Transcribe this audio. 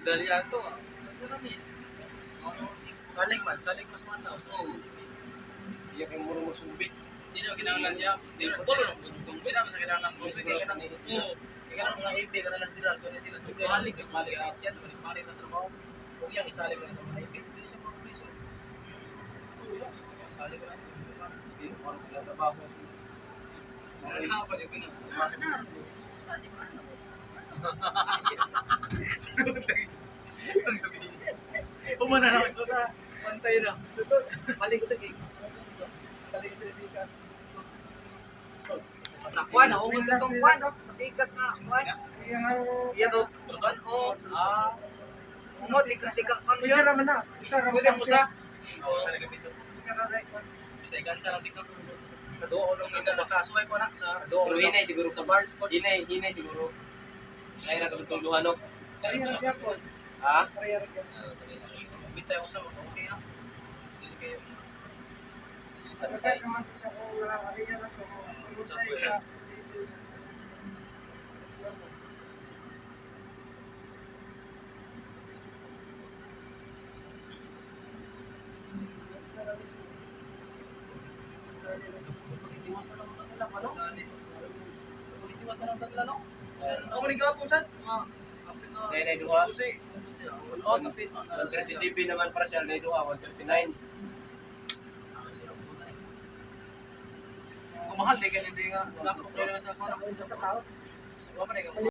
Daliato ah. Saan ka namin? Saling mas mataw. Iya kay muro magsubit. Hindi na kinahanglan siya. Hindi na tulo lang. Kung pwede naman sa kinahanglan. Kung pwede ka na. Ikaw ng mga IP ka na lang Gerald, kung sila balik sa isyan, balik ng trabaho. Kung yung isali ko na sa mga IP, hindi siya mga preso. Isali ko na. Sige, parang trabaho. Ano pa siya ko na? Umana na ako na. Pantay na. Balik ko ito kay balik ko ito kay Nakuha na. Ungod ka itong kwan. Sa pikas na. Kwan. Iya to, tutuan o. Ungod, ikang kwan mo Isa yun. naman na. Isa naman Pwede mo sa. Oo, sa nagapito. Isa na rin. Bisa ikan sa lang sikap. Kaduo lang Ito makasuway ko na sa Pero hinay siguro sa bar sport. Hinay siguro. Ay ra katulduhan no. Ayan siya po. Ha? Prayer ko. Bitay ko sa mga okay na. Hindi kayo. Ano kaya naman sa kung nakakariyan ako. Kung sa isa. Pagitiwas na lang ang kanila, ano? Pagitiwas na lang ang kanila, no? Ako manig kapong sad. Nay duha. Susi. Oh, 137 naman para siya nay duha 139. Kung mahal, di ka hindi nga. Wala ko sa ako na. Sa tao. Sa mga